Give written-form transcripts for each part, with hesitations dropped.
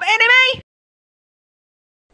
anime!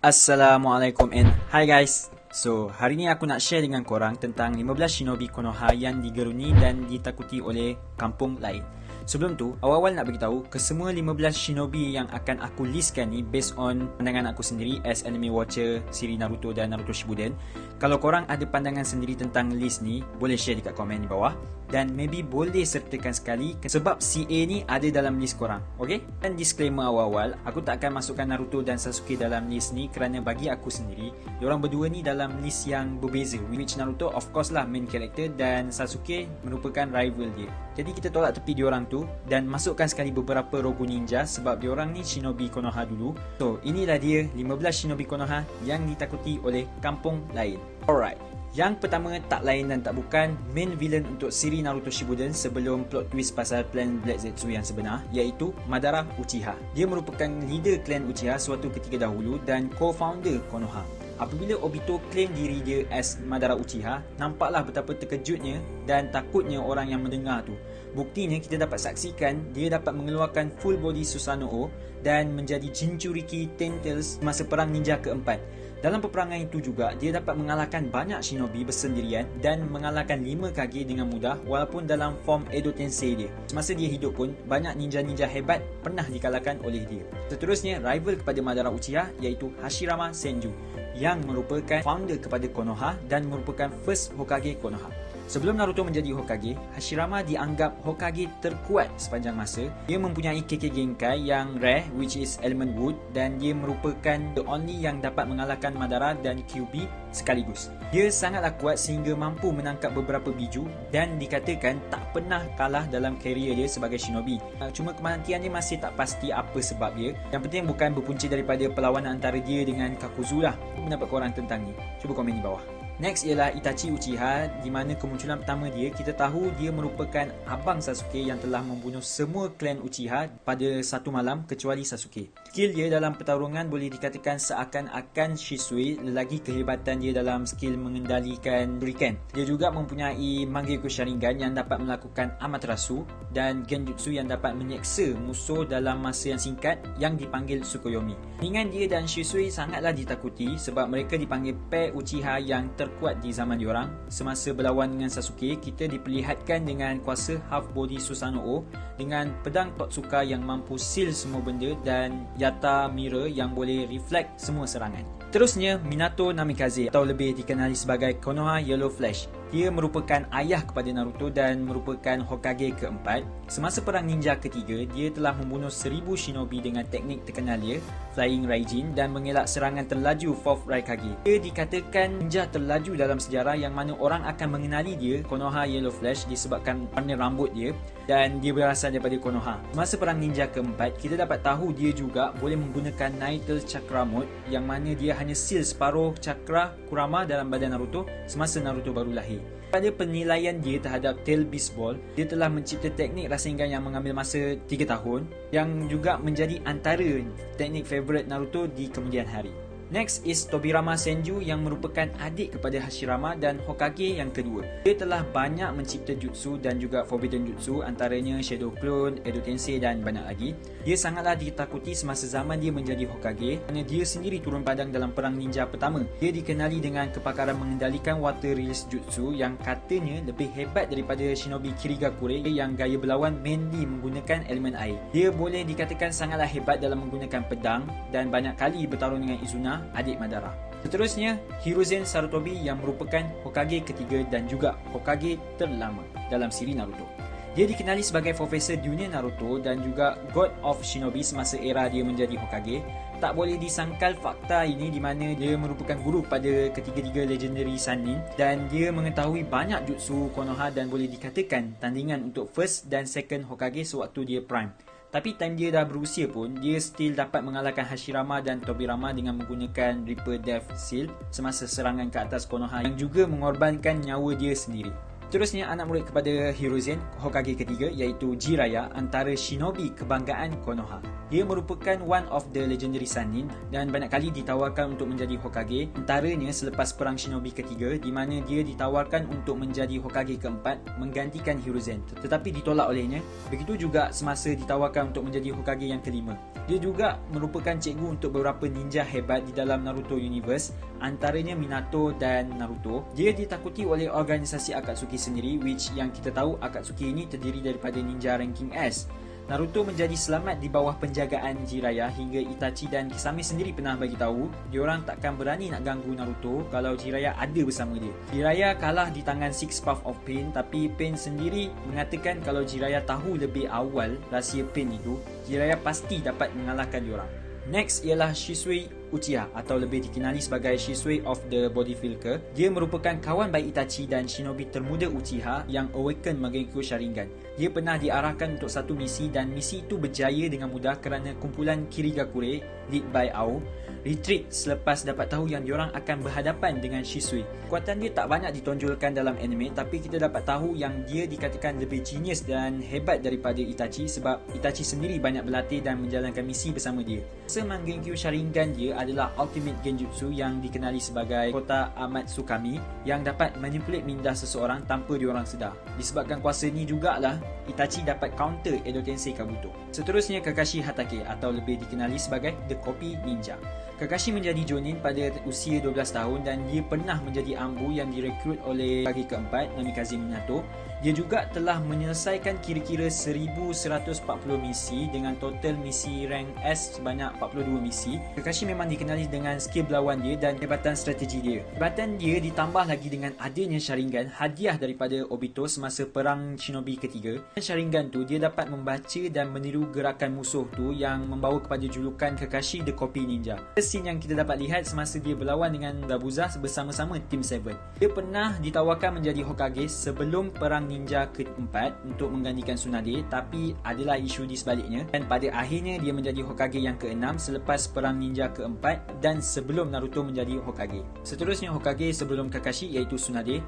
Assalamualaikum and hi guys. So, hari ni aku nak share dengan korang tentang 15 shinobi Konoha yang digeruni dan ditakuti oleh kampung lain. Sebelum tu, awal-awal nak beritahu kesemua 15 shinobi yang akan aku listkan ni based on pandangan aku sendiri as anime watcher siri Naruto dan Naruto Shippuden. Kalau korang ada pandangan sendiri tentang list ni, boleh share dekat komen di bawah. Dan maybe boleh sertakan sekali sebab si A ni ada dalam list korang, okay? Dan disclaimer awal-awal, aku tak akan masukkan Naruto dan Sasuke dalam list ni kerana bagi aku sendiri, diorang berdua ni dalam list yang berbeza, which Naruto of course lah main character dan Sasuke merupakan rival dia. Jadi kita tolak tepi diorang tu dan masukkan sekali beberapa Rogu Ninja sebab diorang ni shinobi Konoha dulu. So inilah dia 15 shinobi Konoha yang ditakuti oleh kampung lain. Alright. Yang pertama tak lain dan tak bukan main villain untuk siri Naruto Shippuden sebelum plot twist pasal plan Black Zetsu yang sebenar, iaitu Madara Uchiha. Dia merupakan leader clan Uchiha suatu ketika dahulu dan co-founder Konoha. Apabila Obito claim diri dia as Madara Uchiha, nampaklah betapa terkejutnya dan takutnya orang yang mendengar tu. Buktinya kita dapat saksikan dia dapat mengeluarkan full body Susanoo dan menjadi Jinchuriki Ten Tails masa perang ninja keempat. Dalam peperangan itu juga, dia dapat mengalahkan banyak shinobi bersendirian dan mengalahkan 5 Kage dengan mudah walaupun dalam form Edo Tensei dia. Semasa dia hidup pun, banyak ninja-ninja hebat pernah dikalahkan oleh dia. Seterusnya, rival kepada Madara Uchiha iaitu Hashirama Senju yang merupakan founder kepada Konoha dan merupakan first Hokage Konoha. Sebelum Naruto menjadi Hokage, Hashirama dianggap Hokage terkuat sepanjang masa. Dia mempunyai Kekkei Genkai yang rare which is element wood dan dia merupakan the only yang dapat mengalahkan Madara dan Kyuubi sekaligus. Dia sangatlah kuat sehingga mampu menangkap beberapa biju dan dikatakan tak pernah kalah dalam karier dia sebagai shinobi. Cuma kematian dia masih tak pasti apa sebab dia. Yang penting bukan berpunca daripada perlawanan antara dia dengan Kakuzu lah. Apa pendapat korang tentang ni? Cuba komen di bawah. Next ialah Itachi Uchiha, di mana kemunculan pertama dia, kita tahu dia merupakan abang Sasuke yang telah membunuh semua klan Uchiha pada satu malam kecuali Sasuke. Skill dia dalam pertarungan boleh dikatakan seakan-akan Shisui, lelagi kehebatan dia dalam skill mengendalikan shuriken. Dia juga mempunyai Mangekyou Sharingan yang dapat melakukan Amaterasu dan Genjutsu yang dapat menyeksa musuh dalam masa yang singkat yang dipanggil Tsukuyomi. Dengan dia dan Shisui sangatlah ditakuti sebab mereka dipanggil pair Uchiha yang terkuat di zaman diorang. Semasa berlawan dengan Sasuke, kita diperlihatkan dengan kuasa half body Susanoo dengan pedang Totsuka yang mampu seal semua benda dan Yata Mirror yang boleh reflect semua serangan. Terusnya, Minato Namikaze atau lebih dikenali sebagai Konoha Yellow Flash. Dia merupakan ayah kepada Naruto dan merupakan Hokage keempat. Semasa perang ninja ketiga, dia telah membunuh 1000 shinobi dengan teknik terkenal dia, Flying Raijin, dan mengelak serangan terlaju 4th Raikage. Dia dikatakan ninja terlaju dalam sejarah yang mana orang akan mengenali dia Konoha Yellow Flash disebabkan warna rambut dia dan dia berasal daripada Konoha. Masa perang ninja keempat, kita dapat tahu dia juga boleh menggunakan Naito Chakra Mode yang mana dia hanya seal separuh cakra Kurama dalam badan Naruto semasa Naruto baru lahir. Pada penilaian dia terhadap Tail Beast Ball, dia telah mencipta teknik Rasengan yang mengambil masa 3 tahun yang juga menjadi antara teknik favourite Naruto di kemudian hari. Next is Tobirama Senju yang merupakan adik kepada Hashirama dan Hokage yang kedua. Dia telah banyak mencipta jutsu dan juga forbidden jutsu, antaranya Shadow Clone, Edo Tensei dan banyak lagi. Dia sangatlah ditakuti semasa zaman dia menjadi Hokage kerana dia sendiri turun padang dalam perang ninja pertama. Dia dikenali dengan kepakaran mengendalikan water release jutsu yang katanya lebih hebat daripada shinobi Kirigakure yang gaya berlawan mainly menggunakan elemen air. Dia boleh dikatakan sangatlah hebat dalam menggunakan pedang dan banyak kali bertarung dengan Izuna, adik Madara. Seterusnya, Hiruzen Sarutobi yang merupakan Hokage ketiga dan juga Hokage terlama dalam siri Naruto. Dia dikenali sebagai Profesor Junior Naruto dan juga God of Shinobi semasa era dia menjadi Hokage. Tak boleh disangkal fakta ini di mana dia merupakan guru pada ketiga-tiga legendary Sannin dan dia mengetahui banyak jutsu Konoha dan boleh dikatakan tandingan untuk first dan second Hokage sewaktu dia prime. Tapi time dia dah berusia pun, dia still dapat mengalahkan Hashirama dan Tobirama dengan menggunakan Reaper Death Seal semasa serangan ke atas Konoha yang juga mengorbankan nyawa dia sendiri. Terusnya, anak murid kepada Hiruzen, Hokage ketiga iaitu Jiraiya, antara shinobi kebanggaan Konoha. Dia merupakan one of the legendary Sannin dan banyak kali ditawarkan untuk menjadi Hokage, antaranya selepas perang shinobi ketiga di mana dia ditawarkan untuk menjadi Hokage keempat menggantikan Hiruzen, tetapi ditolak olehnya. Begitu juga semasa ditawarkan untuk menjadi Hokage yang kelima. Dia juga merupakan cikgu untuk beberapa ninja hebat di dalam Naruto Universe, antaranya Minato dan Naruto. Dia ditakuti oleh organisasi Akatsuki sendiri, which yang kita tahu Akatsuki ini terdiri daripada ninja ranking S. Naruto menjadi selamat di bawah penjagaan Jiraiya hingga Itachi dan Kisame sendiri pernah bagi tahu diorang takkan berani nak ganggu Naruto kalau Jiraiya ada bersama dia. Jiraiya kalah di tangan Six Path of Pain, tapi Pain sendiri mengatakan kalau Jiraiya tahu lebih awal rahsia Pain itu, Jiraiya pasti dapat mengalahkan diorang. Next ialah Shisui Uchiha atau lebih dikenali sebagai Shisui of the Body Filker. Dia merupakan kawan baik Itachi dan shinobi termuda Uchiha yang awaken Mangekyou Sharingan. Dia pernah diarahkan untuk satu misi dan misi itu berjaya dengan mudah kerana kumpulan Kirigakure lead by Ao retreat selepas dapat tahu yang diorang akan berhadapan dengan Shisui. Kekuatan dia tak banyak ditonjolkan dalam anime, tapi kita dapat tahu yang dia dikatakan lebih genius dan hebat daripada Itachi sebab Itachi sendiri banyak berlatih dan menjalankan misi bersama dia. Mangekyou Sharingan dia adalah ultimate genjutsu yang dikenali sebagai Kota Amatsukami yang dapat manipulate minda seseorang tanpa diorang sedar. Disebabkan kuasa ni jugalah Itachi dapat counter Edo Tensei Kabuto. Seterusnya, Kakashi Hatake atau lebih dikenali sebagai The Copy Ninja. Kakashi menjadi jonin pada usia 12 tahun dan dia pernah menjadi ambu yang direkrut oleh Hokage keempat Namikaze Minato. Dia juga telah menyelesaikan kira-kira 1140 misi dengan total misi rank S sebanyak 42 misi. Kakashi memang dikenali dengan skill berlawan dia dan hebatan strategi dia. Hebatan dia ditambah lagi dengan adanya Sharingan, hadiah daripada Obito semasa perang shinobi ketiga. Sharingan tu dia dapat membaca dan meniru gerakan musuh tu yang membawa kepada julukan Kakashi The Copy Ninja. Scene yang kita dapat lihat semasa dia berlawan dengan Zabuza bersama-sama Team 7. Dia pernah ditawarkan menjadi Hokage sebelum perang ninja keempat untuk menggantikan Tsunade, tapi adalah isu di sebaliknya dan pada akhirnya dia menjadi Hokage yang keenam selepas perang ninja keempat dan sebelum Naruto menjadi Hokage. Seterusnya, Hokage sebelum Kakashi iaitu Tsunade.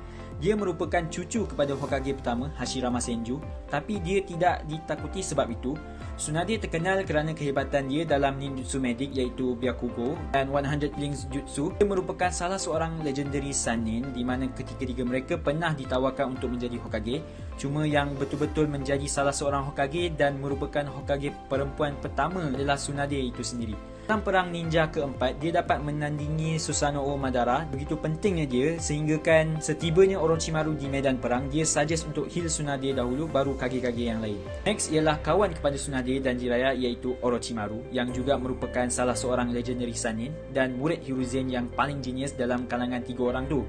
Dia merupakan cucu kepada Hokage pertama Hashirama Senju, tapi dia tidak ditakuti sebab itu. Tsunade terkenal kerana kehebatan dia dalam ninjutsu medik iaitu Byakugo dan 100 Links Jutsu. Dia merupakan salah seorang legendary Sannin di mana ketiga-tiga mereka pernah ditawarkan untuk menjadi Hokage. Cuma yang betul-betul menjadi salah seorang Hokage dan merupakan Hokage perempuan pertama adalah Tsunade itu sendiri. Dalam perang ninja keempat, dia dapat menandingi Susanoo Madara. Begitu pentingnya dia sehinggakan setibanya Orochimaru di medan perang, dia suggest untuk heal Tsunade dahulu baru kage-kage yang lain. Next ialah kawan kepada Tsunade dan Jiraiya iaitu Orochimaru yang juga merupakan salah seorang legendary Sannin dan murid Hiruzen yang paling genius dalam kalangan tiga orang tu.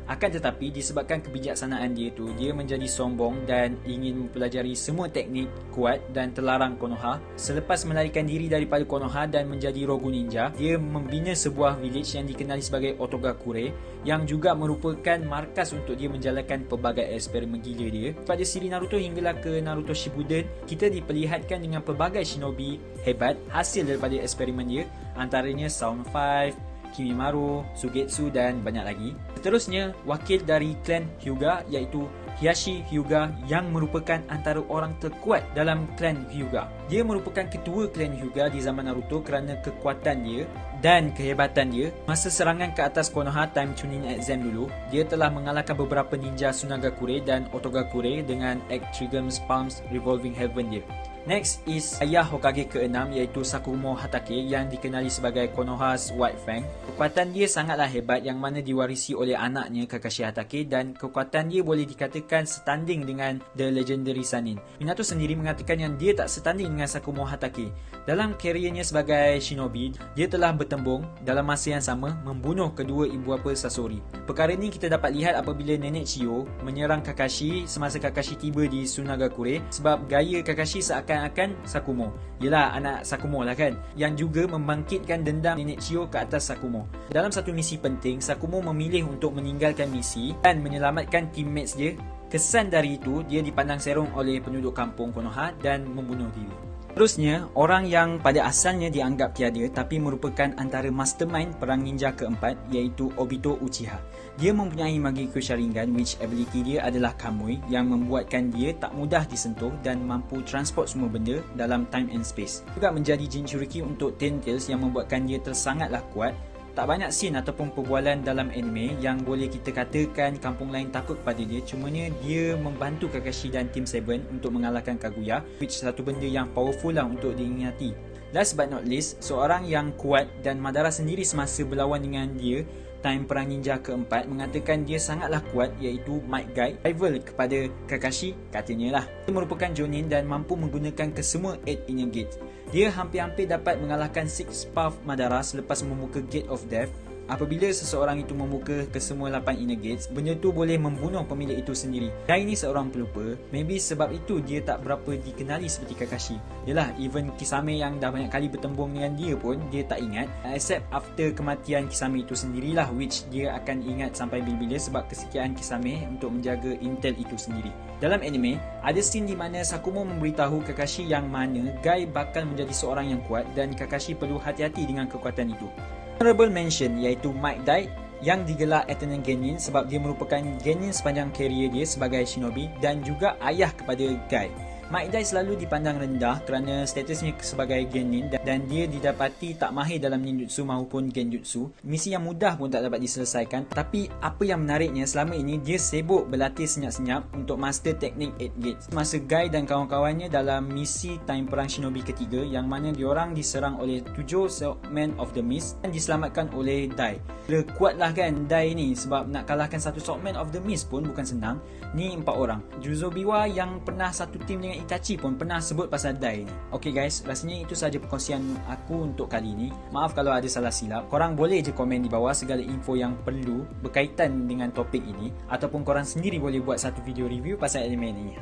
Akan tetapi disebabkan kebijaksanaan dia tu, dia menjadi sombong dan ingin mempelajari semua teknik kuat dan terlarang Konoha. Selepas melarikan diri daripada Konoha dan menjadi Rogu Ninja, dia membina sebuah village yang dikenali sebagai Otogakure yang juga merupakan markas untuk dia menjalankan pelbagai eksperimen gila dia. Pada siri Naruto hinggalah ke Naruto Shippuden, kita diperlihatkan dengan pelbagai shinobi hebat hasil daripada eksperimen dia, antaranya Sound 5, Kimimaro, Sugetsu dan banyak lagi. Seterusnya, wakil dari klan Hyuga iaitu Hiashi Hyuga yang merupakan antara orang terkuat dalam klan Hyuga. Dia merupakan ketua klan Hyuga di zaman Naruto kerana kekuatan dia dan kehebatan dia. Masa serangan ke atas Konoha time Chunin exam dulu, dia telah mengalahkan beberapa ninja Sunagakure dan Otogakure dengan Egg Trigon's Palms Revolving Heaven dia. Next is ayah Hokage ke-6 iaitu Sakumo Hatake yang dikenali sebagai Konoha's White Fang. Kekuatan dia sangatlah hebat yang mana diwarisi oleh anaknya Kakashi Hatake dan kekuatan dia boleh dikatakan setanding dengan The Legendary Sannin. Minato sendiri mengatakan yang dia tak setanding dengan Sakumo Hatake. Dalam karirnya sebagai shinobi, dia telah bertembung dalam masa yang sama membunuh kedua ibu bapa Sasori. Perkara ini kita dapat lihat apabila nenek Chiyo menyerang Kakashi semasa Kakashi tiba di Sunagakure sebab gaya Kakashi seakan-akan Sakumo. Yelah, anak Sakumo lah kan, yang juga membangkitkan dendam nenek Chiyo ke atas Sakumo. Dalam satu misi penting, Sakumo memilih untuk meninggalkan misi dan menyelamatkan teammates dia. Kesan dari itu, dia dipandang serong oleh penduduk kampung Konoha dan membunuh diri. Terusnya, orang yang pada asalnya dianggap tiada tapi merupakan antara mastermind perang ninja keempat iaitu Obito Uchiha. Dia mempunyai Magikyo Sharingan which ability dia adalah Kamui yang membuatkan dia tak mudah disentuh dan mampu transport semua benda dalam time and space. Juga menjadi Jinchuriki untuk Ten Tails yang membuatkan dia tersangatlah kuat. Tak banyak scene ataupun perbualan dalam anime yang boleh kita katakan kampung lain takut pada dia. Cumanya dia membantu Kakashi dan Team 7 untuk mengalahkan Kaguya, which satu benda yang powerful lah untuk diingati. Last but not least, seorang yang kuat dan Madara sendiri semasa berlawan dengan dia time perang ninja keempat mengatakan dia sangatlah kuat iaitu Might Guy, rival kepada Kakashi katanya lah. Dia merupakan Jonin dan mampu menggunakan kesemua 8 inner gates. Dia hampir-hampir dapat mengalahkan Six Path Madara selepas membuka Gate of Death. Apabila seseorang itu membuka kesemua 8 inner gates, benda tu boleh membunuh pemilik itu sendiri. Guy ni seorang pelupa, maybe sebab itu dia tak berapa dikenali seperti Kakashi. Yalah, even Kisame yang dah banyak kali bertembung dengan dia pun dia tak ingat, except after kematian Kisame itu sendirilah, which dia akan ingat sampai bila-bila sebab kesetiaan Kisame untuk menjaga intel itu sendiri. Dalam anime, ada scene di mana Sakumo memberitahu Kakashi yang mana Guy bakal menjadi seorang yang kuat dan Kakashi perlu hati-hati dengan kekuatan itu. Honorable mention iaitu Might Guy yang digelar Eternal Genin sebab dia merupakan Genin sepanjang karier dia sebagai shinobi dan juga ayah kepada Guy. Might Guy selalu dipandang rendah kerana statusnya sebagai Genin dan dia didapati tak mahir dalam ninjutsu maupun genjutsu. Misi yang mudah pun tak dapat diselesaikan, tapi apa yang menariknya selama ini dia sibuk berlatih senyap-senyap untuk master teknik 8 gates. Masa Guy dan kawan-kawannya dalam misi time perang shinobi ketiga yang mana diorang diserang oleh 7 Swordman of the Mist dan diselamatkan oleh Dai. Kuatlah kan Dai ni sebab nak kalahkan satu Swordman of the Mist pun bukan senang. Ni 4 orang. Juzobiwa yang pernah satu tim dengan Itachi pun pernah sebut pasal Dai ni. Okay guys, rasanya itu sahaja perkongsian aku untuk kali ni. Maaf kalau ada salah silap. Korang boleh je komen di bawah segala info yang perlu berkaitan dengan topik ini, ataupun korang sendiri boleh buat satu video review pasal anime ni.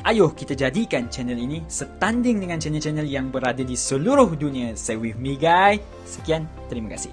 Ayo kita jadikan channel ini setanding dengan channel-channel yang berada di seluruh dunia. Stay with me guys. Sekian, terima kasih.